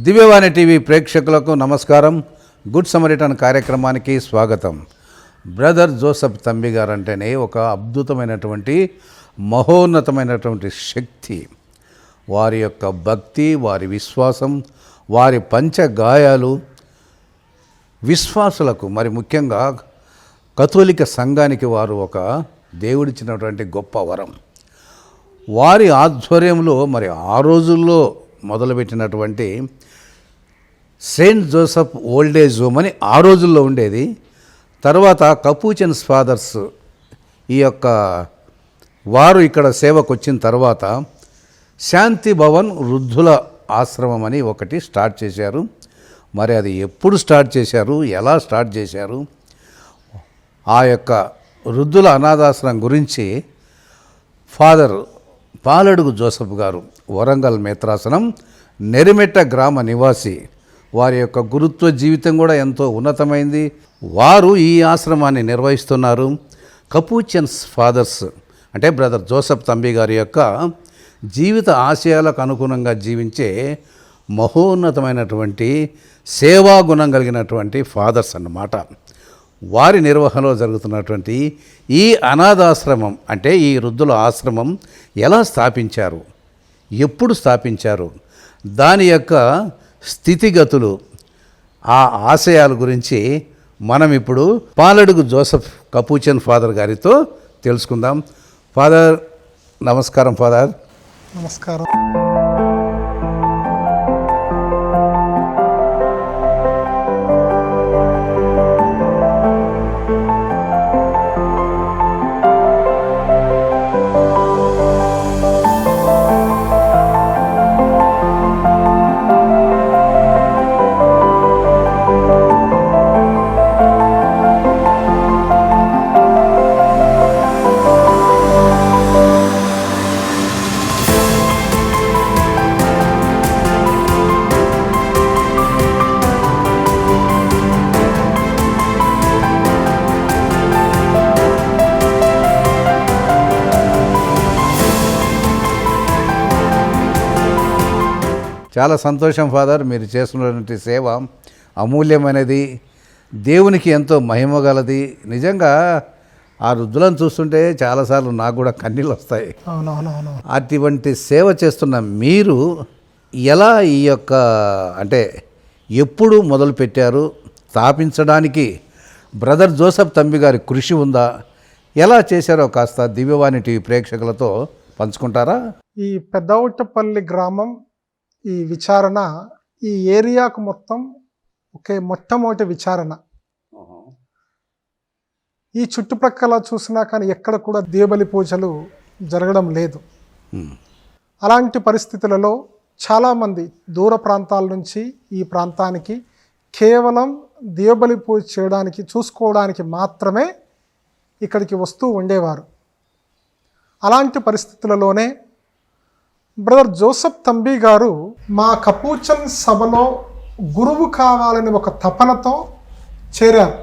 దివ్యవాణి TV ప్రేక్షకులకు నమస్కారం. Good Samaritan కార్యక్రమానికి స్వాగతం. బ్రదర్ జోసెఫ్ తంబి గారు అంటేనే ఒక అద్భుతమైనటువంటి మహోన్నతమైనటువంటి శక్తి. వారి యొక్క భక్తి, వారి విశ్వాసం, వారి పంచగాయాలు విశ్వాసులకు, మరి ముఖ్యంగా కథోలిక సంఘానికి వారు ఒక దేవుడిచ్చినటువంటి గొప్ప వరం. వారి ఆధ్వర్యంలో మరి ఆ రోజుల్లో మొదలుపెట్టినటువంటి సెయింట్ జోసెఫ్ ఓల్డేజ్ హోమ్ అని ఆ రోజుల్లో ఉండేది. తర్వాత కపూచిన్స్ ఫాదర్స్ ఈ యొక్క వారు ఇక్కడ సేవకు వచ్చిన తర్వాత శాంతి భవన్ వృద్ధుల ఆశ్రమం అని ఒకటి స్టార్ట్ చేశారు. మరి అది ఎప్పుడు స్టార్ట్ చేశారు, ఎలా స్టార్ట్ చేశారు, ఆ యొక్క వృద్ధుల అనాథాశ్రమం గురించి ఫాదర్ పాలడుగు జోసెఫ్ గారు, వరంగల్ మేత్రాసనం, నెరిమెట్ట గ్రామ నివాసి, వారి యొక్క గురుత్వ జీవితం కూడా ఎంతో ఉన్నతమైంది. వారు ఈ ఆశ్రమాన్ని నిర్వహిస్తున్నారు. కపూచిన్స్ ఫాదర్స్ అంటే బ్రదర్ జోసెఫ్ తంబి గారి యొక్క జీవిత ఆశయాలకు అనుగుణంగా జీవించే మహోన్నతమైనటువంటి సేవాగుణం కలిగినటువంటి ఫాదర్స్ అన్నమాట. వారి నిర్వహణలో జరుగుతున్నటువంటి ఈ అనాథాశ్రమం అంటే ఈ వృద్ధుల ఆశ్రమం ఎలా స్థాపించారు, ఎప్పుడు స్థాపించారు, దాని యొక్క స్థితిగతులు, ఆ ఆశయాల గురించి మనం ఇప్పుడు పాలడుగు జోసెఫ్ కపూచిన్ ఫాదర్ గారితో తెలుసుకుందాం. ఫాదర్ నమస్కారం. ఫాదర్ నమస్కారం. చాలా సంతోషం ఫాదర్. మీరు చేస్తున్నటువంటి సేవ అమూల్యమైనది, దేవునికి ఎంతో మహిమ గలది. నిజంగా ఆ వృద్ధులను చూస్తుంటే చాలాసార్లు నాకు కూడా కన్నీళ్ళు వస్తాయి. అటువంటి సేవ చేస్తున్న మీరు ఎలా ఈ యొక్క అంటే ఎప్పుడు మొదలుపెట్టారు, స్థాపించడానికి బ్రదర్ జోసెఫ్ తంబి గారి కృషి ఉందా, ఎలా చేశారో కాస్త దివ్యవాణి టీవీ ప్రేక్షకులతో పంచుకుంటారా? ఈ పెద్దవుట్టపల్లి గ్రామం, ఈ విచారణ ఈ ఏరియాకు మొత్తం ఒకే మొట్టమొదటి విచారణ. ఈ చుట్టుప్రక్కల చూసినా కానీ ఎక్కడ కూడా దేవబలి పూజలు జరగడం లేదు. అలాంటి పరిస్థితులలో చాలామంది దూర ప్రాంతాల నుంచి ఈ ప్రాంతానికి కేవలం దేవబలి పూజ చేయడానికి, చూసుకోవడానికి మాత్రమే ఇక్కడికి వస్తూ ఉండేవారు. అలాంటి పరిస్థితులలోనే బ్రదర్ జోసెఫ్ తంబి గారు మా కపూచన్ సభలో గురువు కావాలని ఒక తపనతో చేరారు.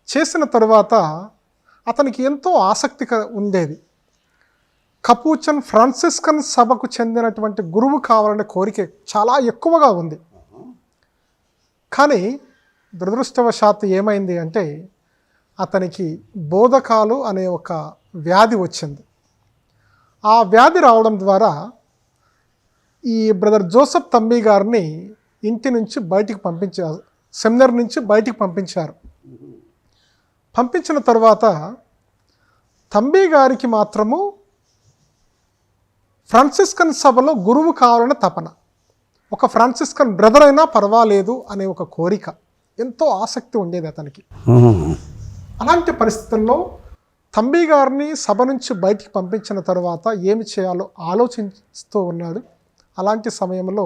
చేసిన తరువాత అతనికి ఎంతో ఆసక్తి ఉండేది. కపూచన్ ఫ్రాన్సిస్కన్ సభకు చెందినటువంటి గురువు కావాలనే కోరిక చాలా ఎక్కువగా ఉంది. కానీ దురదృష్టవశాత్తు ఏమైంది అంటే అతనికి బోధకాలు అనే ఒక వ్యాధి వచ్చింది. ఆ వ్యాధి రావడం ద్వారా ఈ బ్రదర్ జోసెఫ్ తంబి గారిని ఇంటి నుంచి బయటికి పంపించారు, సెమినర్ నుంచి బయటికి పంపించారు. పంపించిన తర్వాత తంబి గారికి మాత్రము ఫ్రాన్సిస్కన్ సభలో గురువు కావాలనే తపన, ఒక ఫ్రాన్సిస్కన్ బ్రదర్ అయినా పర్వాలేదు అనే ఒక కోరిక, ఎంతో ఆసక్తి ఉండేది అతనికి. అలాంటి పరిస్థితుల్లో తంబి గారిని సభ నుంచి బయటికి పంపించిన తర్వాత ఏమి చేయాలో ఆలోచిస్తూ ఉన్నాడు. అలాంటి సమయంలో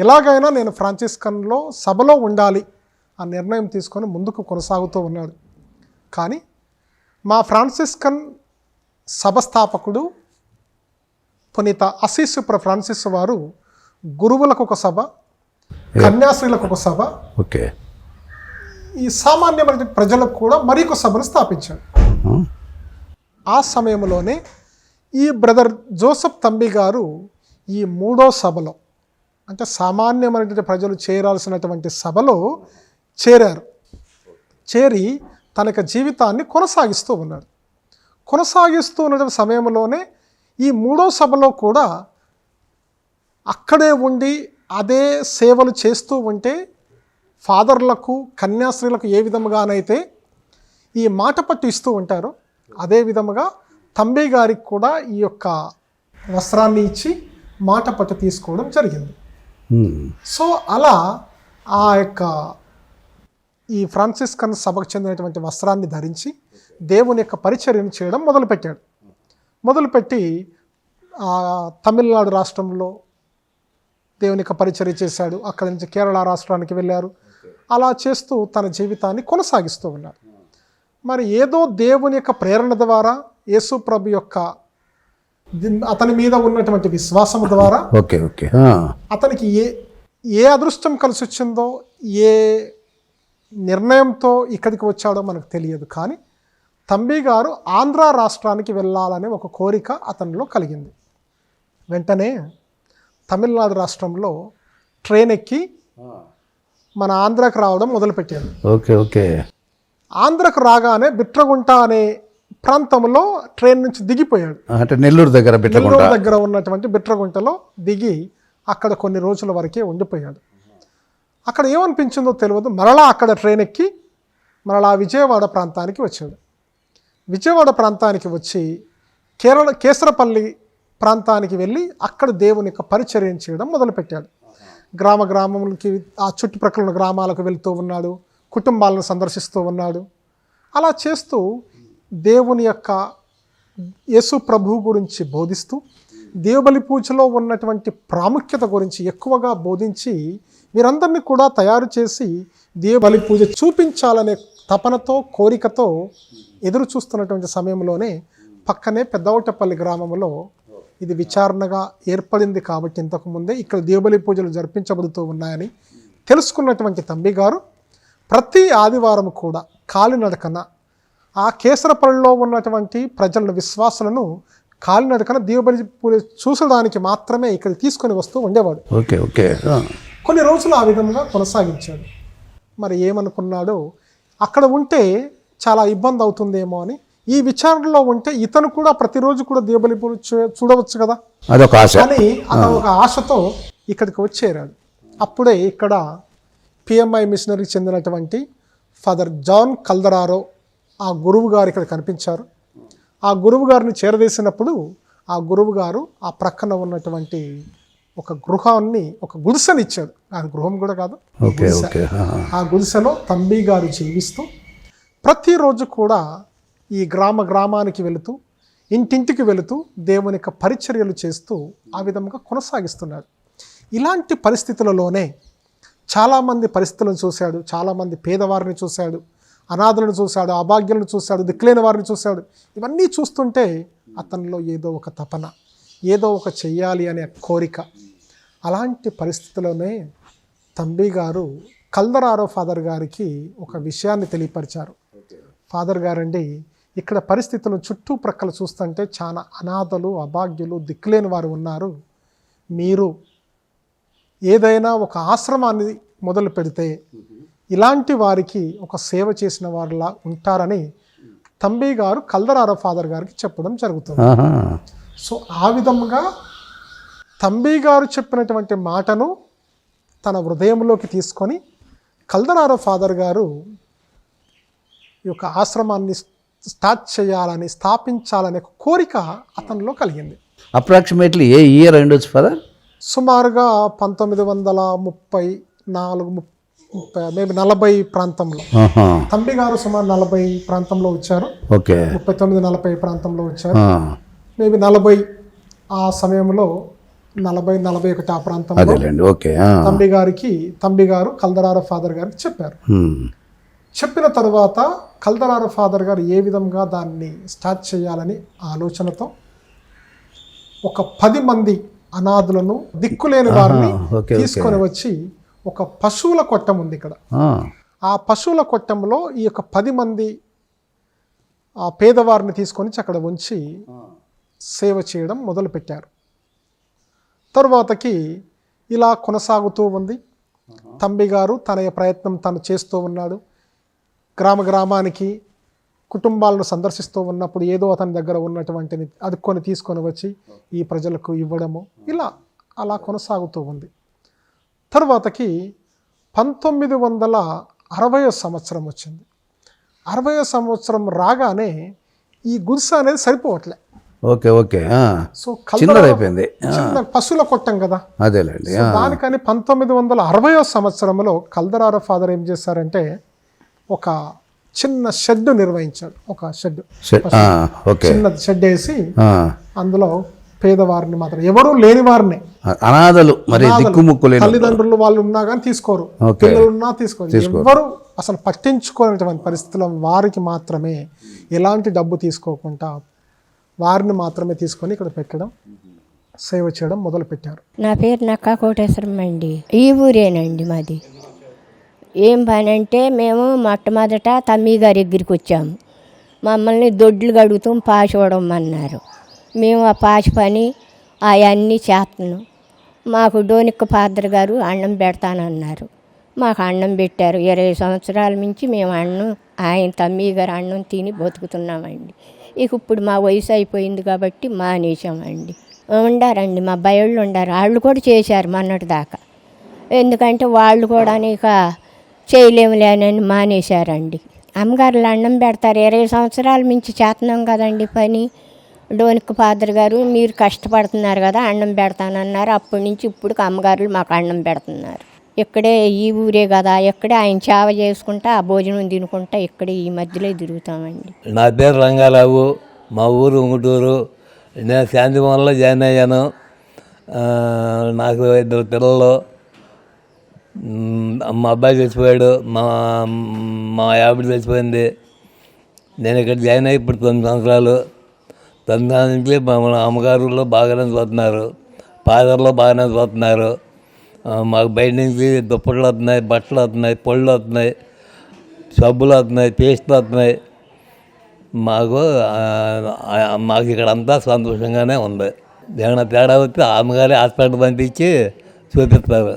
ఎలాగైనా నేను ఫ్రాన్సిస్కన్లో సభలో ఉండాలి ఆ నిర్ణయం తీసుకొని ముందుకు కొనసాగుతూ ఉన్నాడు. కానీ మా ఫ్రాన్సిస్కన్ సభ స్థాపకుడు పునీత అసీసు ఫ్రాన్సిస్ వారు గురువులకు ఒక సభ, కన్యాశ్రీలకు ఒక సభ, ఈ సామాన్యమైన ప్రజలకు కూడా మరొక సభను స్థాపించాడు. ఆ సమయంలోనే ఈ బ్రదర్ జోసెఫ్ తంబి గారు ఈ మూడో సభలో అంటే సామాన్యమైనటువంటి ప్రజలు చేరాల్సినటువంటి సభలో చేరారు. చేరి తన యొక్క జీవితాన్ని కొనసాగిస్తూ ఉన్నాడు. కొనసాగిస్తూ ఉన్న సమయంలోనే ఈ 3వ సభలో కూడా అక్కడే ఉండి అదే సేవలు చేస్తూ ఉంటే ఫాదర్లకు కన్యాస్త్రీలకు ఏ విధముగానైతే ఈ మాట పట్టు ఇస్తూ ఉంటారో అదే విధముగా తంబి గారికి కూడా ఈ యొక్క వస్త్రాన్ని ఇచ్చి మాట పట్టు తీసుకోవడం జరిగింది. సో అలా ఆ యొక్క ఈ ఫ్రాన్సిస్కన్ సభకు చెందినటువంటి వస్త్రాన్ని ధరించి దేవుని యొక్క పరిచర్యను చేయడం మొదలుపెట్టాడు. మొదలుపెట్టి తమిళనాడు రాష్ట్రంలో దేవుని యొక్క పరిచర్య చేశాడు. అక్కడి నుంచి కేరళ రాష్ట్రానికి వెళ్ళారు. అలా చేస్తూ తన జీవితాన్ని కొనసాగిస్తూ ఉన్నాడు. మరి ఏదో దేవుని యొక్క ప్రేరణ ద్వారా యేసు ప్రభు యొక్క అతని మీద ఉన్నటువంటి విశ్వాసం ద్వారా అతనికి ఏ అదృష్టం కలిసి వచ్చిందో, ఏ నిర్ణయంతో ఇక్కడికి వచ్చాడో మనకు తెలియదు. కానీ తంబి గారు ఆంధ్ర రాష్ట్రానికి వెళ్ళాలనే ఒక కోరిక అతనిలో కలిగింది. వెంటనే తమిళనాడు రాష్ట్రంలో ట్రైన్ ఎక్కి మన ఆంధ్రాకి రావడం మొదలుపెట్టాడు. ఆంధ్రకు రాగానే బిట్రగుంట అనే ప్రాంతంలో ట్రైన్ నుంచి దిగిపోయాడు. అంటే నెల్లూరు దగ్గర ఉన్నటువంటి బిట్రగుంటలో దిగి అక్కడ కొన్ని రోజుల వరకే ఉండిపోయాడు. అక్కడ ఏమనిపించిందో తెలియదు. మరలా అక్కడ ట్రైన్ ఎక్కి మరలా విజయవాడ ప్రాంతానికి వచ్చాడు. విజయవాడ ప్రాంతానికి వచ్చి కేసరపల్లి ప్రాంతానికి వెళ్ళి అక్కడ దేవుని యొక్క పరిచర్య చేయడం మొదలుపెట్టాడు. గ్రామాలకి ఆ చుట్టుప్రక్కల ఉన్న గ్రామాలకు వెళ్తూ ఉన్నాడు. కుటుంబాలను సందర్శిస్తూ ఉన్నాడు. అలా చేస్తూ దేవుని యొక్క యేసు ప్రభువు గురించి బోధిస్తూ దేవుబలి పూజలో ఉన్నటువంటి ప్రాముఖ్యత గురించి ఎక్కువగా బోధించి వీరందరినీ కూడా తయారు చేసి దేవుబలి పూజ చూపించాలనే తపనతో కోరికతో ఎదురు చూస్తున్నటువంటి సమయంలోనే పక్కనే పెద్దవటపల్లి గ్రామంలో ఇది విచారణగా ఏర్పడింది. కాబట్టి ఇంతకుముందే ఇక్కడ దేవుబలి పూజలు జరిపించబడుతూ ఉన్నాయని తెలుసుకున్నటువంటి తంబి గారు ప్రతి ఆదివారం కూడా కాలినడకన ఆ కేసరపల్లిలో ఉన్నటువంటి ప్రజలను విశ్వాసులను కాలినడకన దేవుబలి పూజ చూసడానికి మాత్రమే ఇక్కడ తీసుకొని వస్తూ ఉండేవాడు. కొన్ని రోజులు ఆ విధంగా కొనసాగించాడు. మరి ఏమనుకున్నాడో అక్కడ ఉంటే చాలా ఇబ్బంది అవుతుందేమో అని, ఈ విచారణలో ఉంటే ఇతను కూడా ప్రతిరోజు కూడా దేవుబలి పూజ చూడవచ్చు కదా అని అతను ఒక ఆశతో ఇక్కడికి వచ్చేరాడు. అప్పుడే ఇక్కడ పిఎంఐ మిషనరీకి చెందినటువంటి ఫాదర్ జాన్ కల్దరారో ఆ గురువు గారు ఇక్కడ కనిపించారు. ఆ గురువు గారిని చేరదీసినప్పుడు ఆ గురువు గారు ఆ ప్రక్కన ఉన్నటువంటి ఒక గృహాన్ని, ఒక గుడిసెని ఇచ్చాడు. ఆ గృహం కూడా కాదు, ఆ గుడిసెలో తంబి గారు జీవిస్తూ ప్రతిరోజు కూడా ఈ గ్రామానికి వెళుతూ ఇంటింటికి వెళుతూ దేవుని యొక్క పరిచర్యలు చేస్తూ ఆ విధంగా కొనసాగిస్తున్నాడు. ఇలాంటి పరిస్థితులలోనే చాలామంది పరిస్థితులను చూశాడు. చాలామంది పేదవారిని చూశాడు, అనాథులను చూశాడు, అభాగ్యులను చూశాడు, దిక్కులేని వారిని చూశాడు. ఇవన్నీ చూస్తుంటే అతనిలో ఏదో ఒక తపన, ఏదో ఒక చెయ్యాలి అనే కోరిక. అలాంటి పరిస్థితుల్లోనే తంబి గారు కల్దరారో ఫాదర్ గారికి ఒక విషయాన్ని తెలియపరిచారు. ఫాదర్ గారండి, ఇక్కడ పరిస్థితులను చుట్టుప్రక్కల చూస్తుంటే చాలా అనాథలు, అభాగ్యులు, దిక్కులేని వారు ఉన్నారు. మీరు ఏదైనా ఒక ఆశ్రమాన్ని మొదలు పెడితే ఇలాంటి వారికి ఒక సేవ చేసిన వారిలా ఉంటారని తంబి గారు కల్దరారో ఫాదర్ గారికి చెప్పడం జరుగుతుంది. సో ఆ విధంగా తంబి గారు చెప్పినటువంటి మాటను తన హృదయంలోకి తీసుకొని కల్దరారో ఫాదర్ గారు ఈ యొక్క ఆశ్రమాన్ని స్థాపించాలనే కోరిక అతనిలో కలిగింది. అప్రాక్సిమేట్లీ ఏ ఇయర్ అయ్యుండొచ్చు ఫాదర్? సుమారుగా 1934 మేబీ 40 ప్రాంతంలో. తంబి గారు సుమారు 40 ప్రాంతంలో వచ్చారు. 39-40 ప్రాంతంలో వచ్చారు. మేబీ 40 ఆ సమయంలో 40-41 ఆ ప్రాంతంలో తంబి గారు కల్దరారో ఫాదర్ గారికి చెప్పారు. చెప్పిన తర్వాత కల్దరారో ఫాదర్ గారు ఏ విధంగా దాన్ని స్టార్ట్ చేయాలని ఆలోచనతో ఒక 10 మంది అనాథులను, దిక్కులేని వారిని తీసుకొని వచ్చి ఒక పశువుల కొట్టం ఉంది ఇక్కడ. ఆ పశువుల కొట్టంలో ఈ యొక్క 10 మంది ఆ పేదవారిని తీసుకొని అక్కడ ఉంచి సేవ చేయడం మొదలుపెట్టారు. తరువాతకి ఇలా కొనసాగుతూ ఉంది. తంబి గారు తన ప్రయత్నం తను చేస్తూ ఉన్నాడు. గ్రామానికి కుటుంబాలను సందర్శిస్తూ ఉన్నప్పుడు ఏదో అతని దగ్గర ఉన్నటువంటిని అదుకొని తీసుకొని వచ్చి ఈ ప్రజలకు ఇవ్వడము అలా కొనసాగుతూ ఉంది. తర్వాతకి 1960 సంవత్సరం వచ్చింది. 60 సంవత్సరం రాగానే ఈ గుడిసె అనేది సరిపోవట్లే. ఓకే ఓకే సో చిన్నదైపోయింది. చిన్న పశువుల కొట్టం కదా, అదేలేండి. దానికని 1960 సంవత్సరంలో కల్దరారో ఫాదర్ ఏం చేశారంటే ఒక చిన్న షెడ్ నిర్వహించాడు. ఒక షెడ్, చిన్న షెడ్ వేసి అందులో పేదవారిని మాత్రం, ఎవరు లేని వారిని, అనాథలు, మరి దిక్కుముక్కు లేని తల్లిదండ్రులు వాళ్ళు ఉన్నా కానీ తీసుకోరు, పిల్లలు ఉన్నా తీసుకోరు, ఎవరు అసలు పట్టించుకోనటువంటి పరిస్థితుల్లో వారికి మాత్రమే ఎలాంటి డబ్బు తీసుకోకుండా వారిని మాత్రమే తీసుకొని ఇక్కడ పెట్టడం, సేవ చేయడం మొదలు పెట్టారు. నా పేరు నక్కా కోటేశ్వరం అండి. ఈ ఊరేనండి మాది. ఏం పని అంటే మేము మొట్టమొదట తమ్మి గారి దగ్గరికి వచ్చాము. మమ్మల్ని దొడ్లు గడుగుతాం పాచి ఇవ్వడమన్నారు. మేము ఆ పాచి పని అవన్నీ చేస్తున్నాం. మాకు డోనిక్క ఫాదర్ గారు అన్నం పెడతానన్నారు. మాకు అన్నం పెట్టారు. 20 సంవత్సరాల నుంచి మేము ఆయన తమ్మి గారు అన్నం తిని బతుకుతున్నామండి. ఇప్పుడు మా వయసు అయిపోయింది కాబట్టి మానేసామండి. ఉండారండి మా బయళ్ళు ఉండారు, వాళ్ళు కూడా చేశారు మొన్నటి దాకా. ఎందుకంటే వాళ్ళు కూడా ఇక చేయలేములేనని మానేశారండి. అమ్మగారులు అన్నం పెడతారు. 20 సంవత్సరాల నుంచి చేస్తున్నాం కదండి పని. డోనిక్ ఫాదర్ గారు మీరు కష్టపడుతున్నారు కదా అన్నం పెడతానన్నారు. అప్పటి నుంచి ఇప్పుడు అమ్మగారులు మాకు అన్నం పెడుతున్నారు. ఇక్కడే ఈ ఊరే కదా, ఇక్కడే ఆయన సేవ చేసుకుంటా ఆ భోజనం తినుకుంటా ఇక్కడే ఈ మధ్యలో తిరుగుతామండి. నా పేరు రంగారావు, మా ఊరు ఉంగుటూరు. నేను శాంతిభవన్లో జాయిన్ అయ్యాను. నాకు 2 పిల్లలు. మా అబ్బాయి చచ్చిపోయాడు, మా ఆవిడ చచ్చిపోయింది. నేను ఇక్కడ జాయిన్ అయ్యి ఇప్పుడు 9 సంవత్సరాలు. 9 సంవత్సరాల నుంచి మా అమ్మగారులో బాగానే చూస్తున్నారు, ఫాదర్లో బాగానే చూస్తున్నారు. మాకు బయట నుంచి దుప్పట్లు వస్తున్నాయి, బట్టలు వస్తున్నాయి, పళ్ళు వస్తున్నాయి, సబ్బులు వస్తున్నాయి, పేస్ట్లు వస్తున్నాయి. మాకు ఇక్కడ అంతా సంతోషంగానే ఉంది. ఏమైనా తేడా వస్తే అమ్మగారి హాస్పిటల్ పంపించి చూపిస్తారు.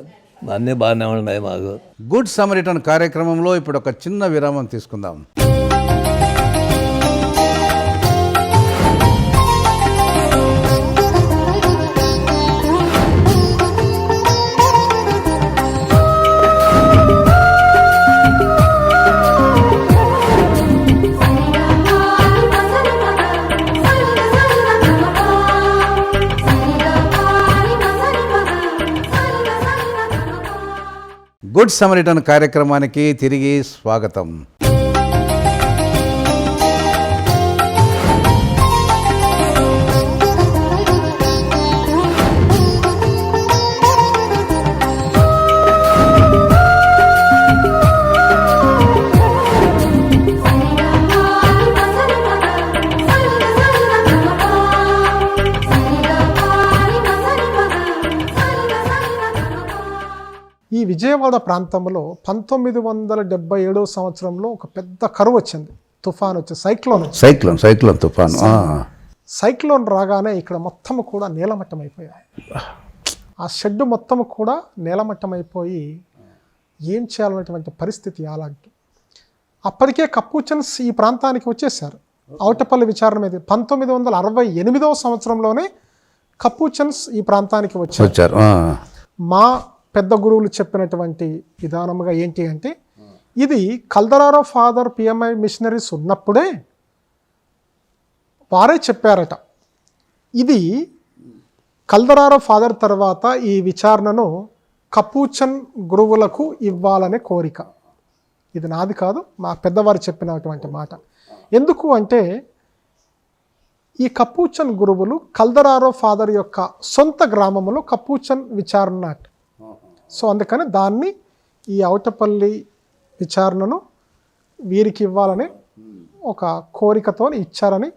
అన్నీ బాగానే ఉన్నాయి మాకు. గుడ్ సమరిటన్ కార్యక్రమంలో ఇప్పుడు ఒక చిన్న విరామం తీసుకుందాం. గుడ్ సమరిటన్ కార్యక్రమానికి తిరిగి స్వాగతం. ఈ విజయవాడ ప్రాంతంలో 1977 సంవత్సరంలో ఒక పెద్ద కరువు వచ్చింది. తుఫాన్ వచ్చి సైక్లోన్ తుఫాను. సైక్లోన్ రాగానే ఇక్కడ మొత్తం కూడా నేలమట్టం అయిపోయాయి. ఆ షెడ్ మొత్తం కూడా నేలమట్టం అయిపోయి ఏం చేయాలనేటువంటి పరిస్థితి అలాంటి. అప్పటికే కపూచన్స్ ఈ ప్రాంతానికి వచ్చేసారు. ఔటపల్లి విచారణ మీద 1968 సంవత్సరంలోనే కపూచన్స్ ఈ ప్రాంతానికి వచ్చారు. మా పెద్ద గురువులు చెప్పినటువంటి విధానముగా ఏంటి అంటే, ఇది కల్దరారో ఫాదర్ పిఎంఐ మిషనరీస్ ఉన్నప్పుడే వారే చెప్పారట. ఇది కల్దరారో ఫాదర్ తర్వాత ఈ విచారణను కపూచన్ గురువులకు ఇవ్వాలనే కోరిక. ఇది నాది కాదు, మా పెద్దవారు చెప్పినటువంటి మాట. ఎందుకు అంటే ఈ కపూచన్ గురువులు కల్దరారో ఫాదర్ యొక్క సొంత గ్రామంలో కపూచన్ విచారణ నాట్. సో అందుకని దాన్ని ఈ ఔటపల్లి విచారణను వీరికి ఇవ్వాలని ఒక కోరికతో ఇచ్చారని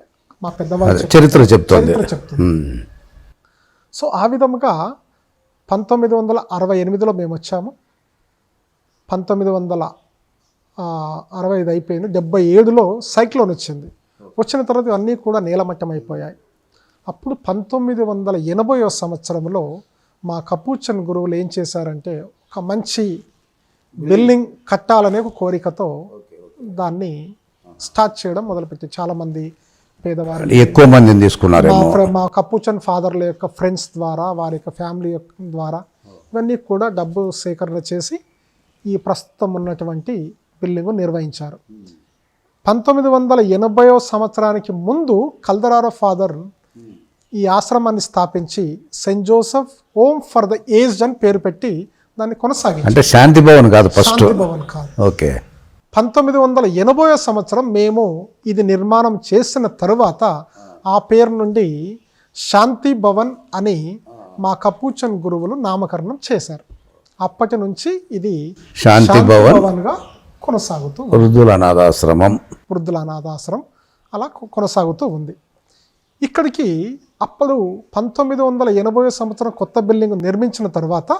మా పెద్దవాళ్ళు చరిత్ర చెప్తుంది. సో ఆ విధముగా 1968లో మేము వచ్చాము. 1965 అయిపోయింది. 77లో సైక్లోన్ వచ్చింది. వచ్చిన తర్వాత అన్నీ కూడా నేలమట్టం అయిపోయాయి. అప్పుడు 1980 సంవత్సరంలో మా కపూచన్ గురువులు ఏం చేశారంటే ఒక మంచి బిల్డింగ్ కట్టాలనే ఒక కోరికతో దాన్ని స్టార్ట్ చేయడం మొదలుపెట్టి చాలామంది పేదవారు ఎక్కువ మందిని తీసుకున్నారేమో. మా కపూచన్ ఫాదర్ల యొక్క ఫ్రెండ్స్ ద్వారా, వారి యొక్క ఫ్యామిలీ ద్వారా ఇవన్నీ కూడా డబ్బు సేకరణ చేసి ఈ ప్రస్తుతం ఉన్నటువంటి బిల్డింగ్ నిర్వహించారు. 1980వ సంవత్సరానికి ముందు కల్దరారో ఫాదర్ ఈ ఆశ్రమాన్ని స్థాపించి Saint Joseph home for the aged అని పేరు పెట్టి దాన్ని కొనసాగించారు. అంటే శాంతి భవన్ కాదు ఫస్ట్. శాంతి భవన్ కాదు. ఓకే. 1980వ సంవత్సరం మేము ఇది నిర్మాణం చేసిన తరువాత ఆ పేరు నుండి శాంతి భవన్ అని మా కపూచన్ గురువులు నామకరణం చేశారు. అప్పటి నుంచి ఇది శాంతి భవన్గా కొనసాగుతూ వృద్ధుల అనాథాశ్రమం అలా కొనసాగుతూ ఉంది. ఇక్కడికి అప్పుడు 1980వ సంవత్సరం కొత్త బిల్డింగ్ నిర్మించిన తర్వాత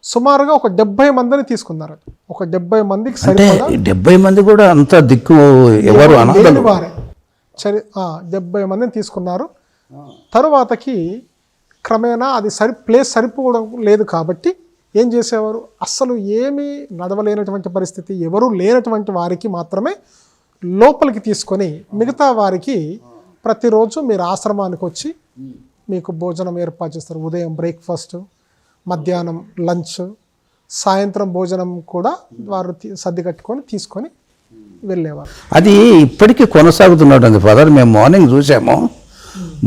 సుమారుగా ఒక 70 మందిని తీసుకున్నారు. ఒక 70 మందికి సరిపడా 70 మంది కూడా అంత దిక్కు ఎవరు అనాథలు వారే 70 మందిని తీసుకున్నారు. తరువాతకి క్రమేణా అది ప్లేస్ సరిపోవడం లేదు కాబట్టి ఏం చేసేవారు, అస్సలు ఏమీ నడవలేనటువంటి పరిస్థితి, ఎవరు లేనటువంటి వారికి మాత్రమే లోపలికి తీసుకొని మిగతా వారికి ప్రతిరోజు మీరు ఆశ్రమానికి వచ్చి మీకు భోజనం ఏర్పాటు చేస్తారు. ఉదయం బ్రేక్ఫాస్ట్, మధ్యాహ్నం లంచ్, సాయంత్రం భోజనం కూడా వారు సర్ది కట్టుకొని తీసుకొని వెళ్ళేవారు. అది ఇప్పటికీ కొనసాగుతున్నట్టుంది ఫాదర్. మేము మార్నింగ్ చూసాము,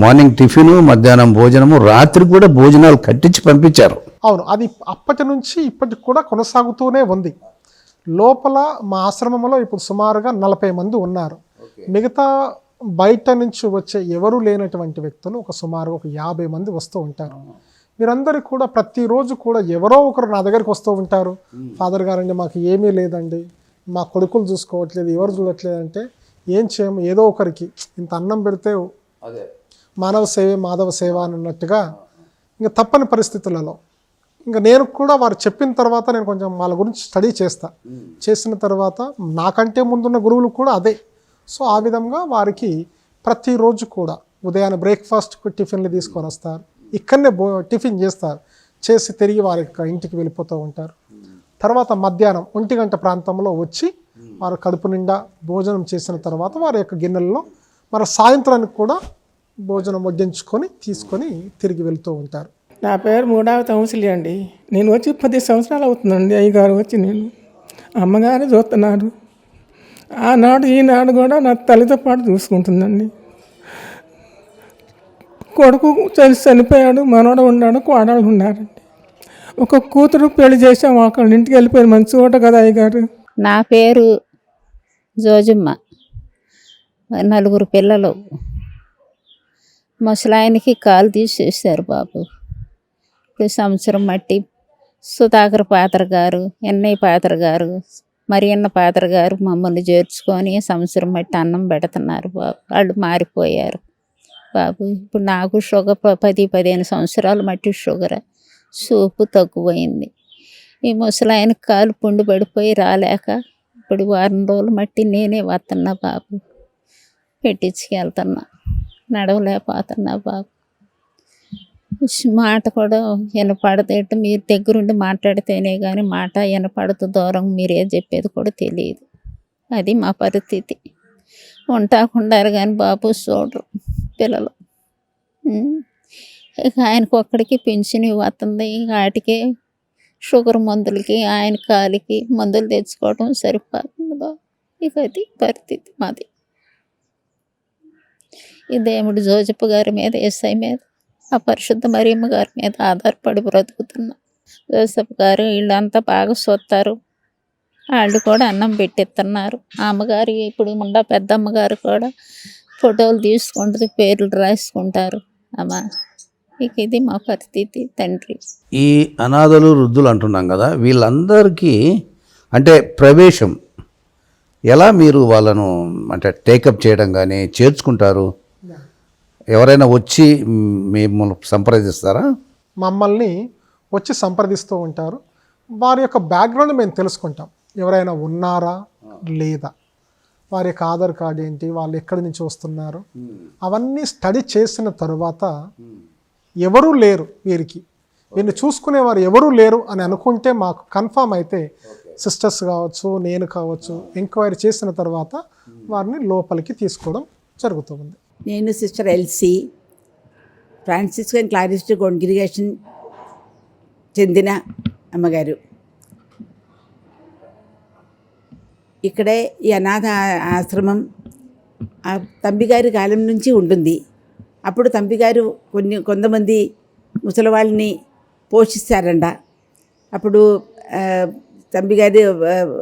మార్నింగ్ టిఫిన్, మధ్యాహ్నం భోజనము, రాత్రి కూడా భోజనాలు కట్టించి పంపించారు. అవును, అది అప్పటి నుంచి ఇప్పటికి కూడా కొనసాగుతూనే ఉంది. లోపల మా ఆశ్రమంలో ఇప్పుడు సుమారుగా 40 మంది ఉన్నారు. మిగతా బయట నుంచి వచ్చే ఎవరు లేనటువంటి వ్యక్తులు సుమారుగా 50 మంది వస్తూ ఉంటారు. మీరందరూ కూడా ప్రతిరోజు కూడా ఎవరో ఒకరు నా దగ్గరికి వస్తూ ఉంటారు. ఫాదర్ గారండి మాకు ఏమీ లేదండి, మా కొడుకులు చూసుకోవట్లేదు, ఎవరు చూడట్లేదు అంటే ఏం చేయము, ఏదో ఒకరికి ఇంత అన్నం పెడితే మానవ సేవే మాధవ సేవ అన్నట్టుగా ఇంకా తప్పని పరిస్థితులలో ఇంకా నేను కూడా వారు చెప్పిన తర్వాత నేను కొంచెం వాళ్ళ గురించి స్టడీ చేసిన తర్వాత నాకంటే ముందున్న గురువులు కూడా అదే. సో ఆ విధంగా వారికి ప్రతిరోజు కూడా ఉదయాన్నే బ్రేక్ఫాస్ట్కి టిఫిన్లు తీసుకొని వస్తారు, ఇక్కడనే టిఫిన్ చేసి తిరిగి వారి ఇంటికి వెళ్ళిపోతూ ఉంటారు. తర్వాత మధ్యాహ్నం 1 గంట ప్రాంతంలో వచ్చి వారు కడుపు నిండా భోజనం చేసిన తర్వాత వారి యొక్క గిన్నెల్లో మరి సాయంత్రానికి కూడా భోజనం వడ్డించుకొని తీసుకొని తిరిగి వెళ్తూ ఉంటారు. నా పేరు మూడవ తౌసిలి అండి. నేను వచ్చి 10 సంవత్సరాలు అవుతుందండి. అయ్యగారు వచ్చి నేను అమ్మగారు చూస్తున్నారు. ఆనాడు ఈనాడు కూడా నా తల్లితో పాటు చూసుకుంటుందండి. కొడుకు చనిపోయాడు, మనోడు ఉన్నాడు, కోడలు ఉన్నారండి. ఒక కూతురు పెళ్లి చేసాం, ఒకళ్ళ ఇంటికి వెళ్ళిపోయారు. మంచి ఓట కదా అయ్యగారు. నా పేరు జోజమ్మ. 4 పిల్లలు. ముసలాయనకి కాలు తీసేసారు బాబు. ఇప్పుడు సంవత్సరం మట్టి సుధాకర్ పాత్ర గారు, ఎన్నయ్య పాత్ర గారు, మరియన్న పాత్ర గారు మమ్మల్ని చేర్చుకొని సంవత్సరం మట్టి అన్నం పెడుతున్నారు బాబు. వాళ్ళు మారిపోయారు బాబు. ఇప్పుడు నాకు షుగర్ 10-15 సంవత్సరాలు మట్టి షుగర్, సూపు తక్కువైంది. ఈ ముసలాయనకి కాలు పుండు పడిపోయి రాలేక ఇప్పుడు వారం రోజులు మట్టి నేనే వస్తున్నా బాబు. పెట్టించుకెళ్తున్నా, నడవలేకపోతున్నా బాబు. మాట కూడా వినపడదేట, మీరు దగ్గరుండి మాట్లాడితేనే కానీ మాట వినపడుతూ దూరం మీరే చెప్పేది కూడా తెలియదు. అది మా పరిస్థితి. ఉంటాకుండారు కానీ బాబు చూడరు పిల్లలు. ఇక ఆయనకు ఒక్కడికి పింఛన్ వస్తుంది, వాటికే షుగర్ మందులకి ఆయన కాలికి మందులు తెచ్చుకోవడం సరిపోతుంది బాబు. ఇక అది పరిస్థితి మాది. ఈ దేవుడు జోజప్ప గారి మీద, ఎస్ఐ మీద, ఆ పరిశుద్ధ మరియమ్మ గారి మీద ఆధారపడి బ్రతుకుతున్నాం. జోసఫ్ గారు వీళ్ళంతా బాగా చూస్తారు, వాళ్ళు కూడా అన్నం పెట్టిస్తున్నారు. అమ్మగారు ఇప్పుడు ఉండ పెద్దమ్మగారు కూడా ఫోటోలు తీసుకుంటుంది, పేర్లు రాసుకుంటారు. అమ్మా ఇక ఇది మా పరిస్థితి తండ్రి. ఈ అనాథలు వృద్ధులు అంటున్నాం కదా, వీళ్ళందరికీ అంటే ప్రవేశం ఎలా మీరు వాళ్ళను అంటే టేకప్ చేయడం కానీ చేర్చుకుంటారు? ఎవరైనా వచ్చి మిమ్మల్ని సంప్రదిస్తారా? మమ్మల్ని వచ్చి సంప్రదిస్తూ ఉంటారు. వారి యొక్క బ్యాక్గ్రౌండ్ మేము తెలుసుకుంటాం, ఎవరైనా ఉన్నారా లేదా, వారి యొక్క ఆధార్ కార్డు ఏంటి, వాళ్ళు ఎక్కడి నుంచి వస్తున్నారు, అవన్నీ స్టడీ చేసిన తరువాత ఎవరూ లేరు వీరికి, వీళ్ళు చూసుకునేవారు ఎవరూ లేరు అని అనుకుంటే మాకు కన్ఫామ్ అయితే సిస్టర్స్ కావచ్చు, నేను కావచ్చు, ఎంక్వైరీ చేసిన తర్వాత వారిని లోపలికి తీసుకోవడం జరుగుతుంది. నేను సిస్టర్ ఎల్సి ఫ్రాన్సిస్కన్ క్లారిస్ట్ కాంగ్రిగేషన్ చెందిన అమ్మగారు. ఇక్కడే ఈ అనాథ ఆశ్రమం తంబిగారి కాలం నుంచి ఉంటుంది. అప్పుడు తంబిగారు కొంతమంది ముసలివాళ్ళని పోషిస్తారంట. అప్పుడు తంబిగారి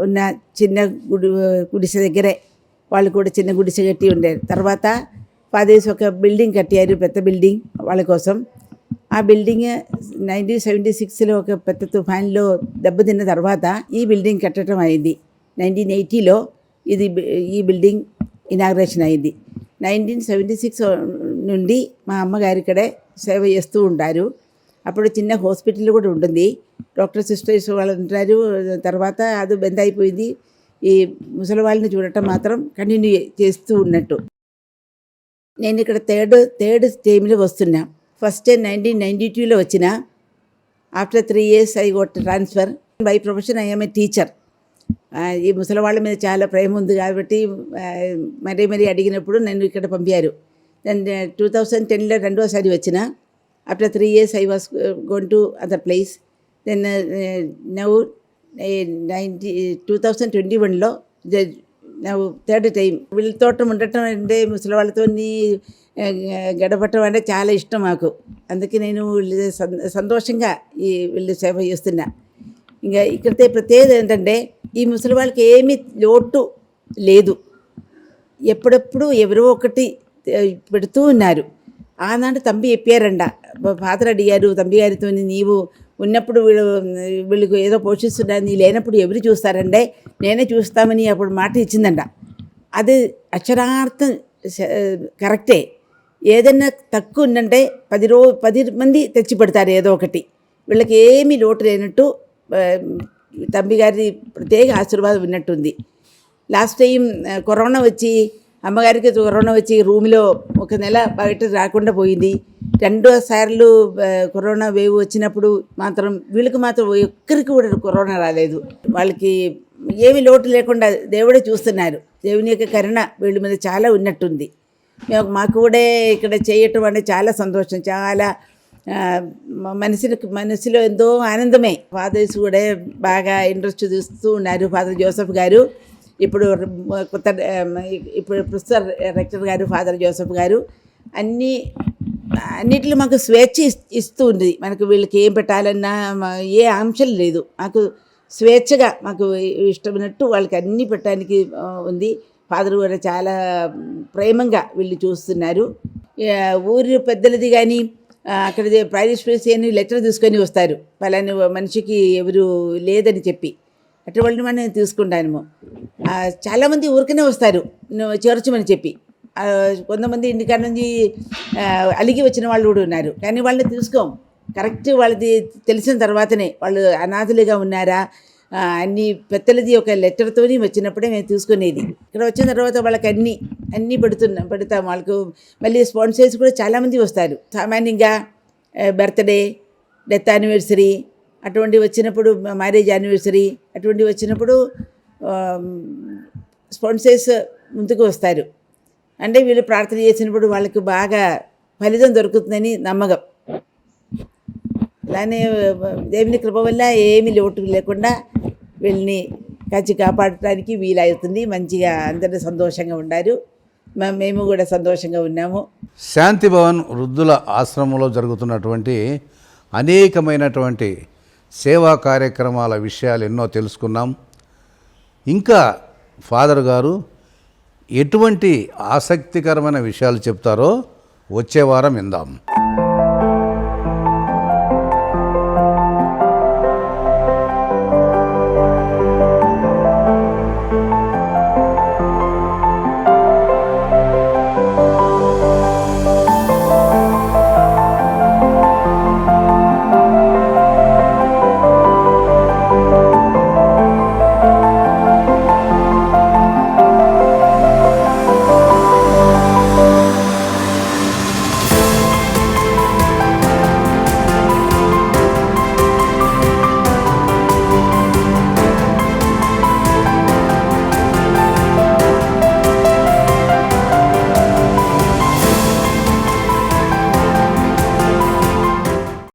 ఉన్న చిన్న గుడిసె దగ్గరే వాళ్ళు కూడా చిన్న గుడిసె కట్టి ఉండేది. తర్వాత ఫాదర్స్ ఒక బిల్డింగ్ కట్టారు, పెద్ద బిల్డింగ్ వాళ్ళ కోసం. ఆ బిల్డింగ్ 1976లో ఒక పెద్ద తుఫాన్లో దెబ్బతిన్న తర్వాత ఈ బిల్డింగ్ కట్టడం అయింది. 1980లో ఈ బిల్డింగ్ ఇనాగ్రేషన్ అయింది. 1976 నుండి మా అమ్మగారు ఇక్కడే సేవ చేస్తూ ఉంటారు. అప్పుడు చిన్న హాస్పిటల్ కూడా ఉంటుంది, డాక్టర్ సిస్టర్స్ వాళ్ళు ఉంటారు. తర్వాత అది బంద్ అయిపోయింది. ఈ ముసలి వాళ్ళని చూడటం మాత్రం కంటిన్యూ చేస్తూ ఉన్నట్టు. నేను ఇక్కడ థర్డ్ టైంలో వస్తున్నా. ఫస్ట్ టైం 1992లో వచ్చిన. After 3 years I got transfer. By profession I M A teacher. ఈ ముసలి వాళ్ళ మీద చాలా ప్రేమ ఉంది కాబట్టి మరీ అడిగినప్పుడు నన్ను ఇక్కడ పంపారు. నేను 2010లో రెండోసారి వచ్చిన. After 3 years I was gone to other place. Then now 2021లో నవ్వు థర్డ్ టైం. వీళ్ళతో ఉండటం అంటే ముసలి వాళ్ళతో గడపటం అంటే చాలా ఇష్టం మాకు. అందుకే నేను సంతోషంగా వీళ్ళు సేవ చేస్తున్నా. ఇంకా ఇక్కడ ప్రత్యేకత ఏంటంటే ఈ ముసలి వాళ్ళకి ఏమీ లోటు లేదు. ఎప్పుడప్పుడు ఎవరో ఒకటి పెడుతూ ఉన్నారు. ఆనాడు తంబి చెప్పారంట, ఫాదర్ అడిగారు తంబి గారితో, నీవు ఉన్నప్పుడు వీళ్ళకి ఏదో పోషిస్తున్నారు, నీ లేనప్పుడు ఎవరు చూస్తారంటే నేనే చూస్తామని అప్పుడు మాట ఇచ్చిందంట. అది అక్షరార్థం కరెక్టే. ఏదన్నా తక్కువ ఉందంటే 10 మంది తెచ్చి పెడతారు ఏదో ఒకటి. వీళ్ళకి ఏమీ లోటు లేనట్టు తంబి గారి ప్రత్యేక ఆశీర్వాదం ఉన్నట్టుంది. లాస్ట్ టైం అమ్మగారికి కరోనా వచ్చి రూమ్లో 1 నెల బయట రాకుండా పోయింది. 2 సార్లు కరోనా వేవ్ వచ్చినప్పుడు మాత్రం వీళ్ళకి మాత్రం ఒక్కరికి కూడా కరోనా రాలేదు. వాళ్ళకి ఏమి లోటు లేకుండా దేవుడే చూస్తున్నారు. దేవుని యొక్క కరుణ వీళ్ళ మీద చాలా ఉన్నట్టుంది. మాకు కూడా ఇక్కడ చేయటం అంటే చాలా సంతోషం. చాలా మనసులో ఎంతో ఆనందమే. ఫాదర్స్ కూడా బాగా ఇంట్రెస్ట్ చూస్తూ ఉన్నారు. ఫాదర్ జోసెఫ్ గారు ఇప్పుడు ప్రొఫెసర్ రెక్టర్ గారు, ఫాదర్ జోసెఫ్ గారు అన్నిట్లో మాకు స్వేచ్ఛ ఇస్తూ ఉంది. మనకు వీళ్ళకి ఏం పెట్టాలన్నా ఏ ఆంక్షలు లేదు. మాకు స్వేచ్ఛగా మాకు ఇష్టమైనట్టు వాళ్ళకి అన్నీ పెట్టడానికి ఉంది. ఫాదర్ కూడా చాలా ప్రేమంగా వీళ్ళు చూస్తున్నారు. ఊరి పెద్దలది కానీ అక్కడ ప్రైవేట్ స్పేస్ అని లెటర్ తీసుకొని వస్తారు, పలాని మనిషికి ఎవరు లేదని చెప్పి. అటువంటి మనం తీసుకుంటాము. చాలామంది ఊరికనే వస్తారు చేర్చమని చెప్పి. కొంతమంది ఇంటికాడ నుంచి అలిగి వచ్చిన వాళ్ళు కూడా ఉన్నారు. కానీ వాళ్ళని తీసుకోం. కరెక్ట్ వాళ్ళది తెలిసిన తర్వాతనే వాళ్ళు అనాథలుగా ఉన్నారా అన్ని పెద్దలది ఒక లెటర్తో వచ్చినప్పుడే మేము తీసుకునేది. ఇక్కడ వచ్చిన తర్వాత వాళ్ళకి అన్నీ పెడతాం. వాళ్ళకు మళ్ళీ స్పాన్సర్స్ కూడా చాలామంది వస్తారు. సామాన్యంగా బర్త్డే, డెత్ యానివర్సరీ అటువంటివి వచ్చినప్పుడు, మ్యారేజ్ యానివర్సరీ అటువంటివి వచ్చినప్పుడు స్పాన్సర్స్ ముందుకు వస్తారు. అంటే వీళ్ళు ప్రార్థన చేసినప్పుడు వాళ్ళకి బాగా ఫలితం దొరుకుతుందని నమ్మకం. అలానే దేవుని కృప వల్ల ఏమీ లోటు లేకుండా వీళ్ళని కాపాడటానికి వీలవుతుంది. మంచిగా అందరూ సంతోషంగా ఉన్నారు. మేము కూడా సంతోషంగా ఉన్నాము. శాంతి భవన్ వృద్ధుల ఆశ్రమంలో జరుగుతున్నటువంటి అనేకమైనటువంటి సేవా కార్యక్రమాల విషయాలు ఎన్నో తెలుసుకున్నాం. ఇంకా ఫాదర్ గారు ఎటువంటి ఆసక్తికరమైన విషయాలు చెప్తారో వచ్చే వారం విందాం.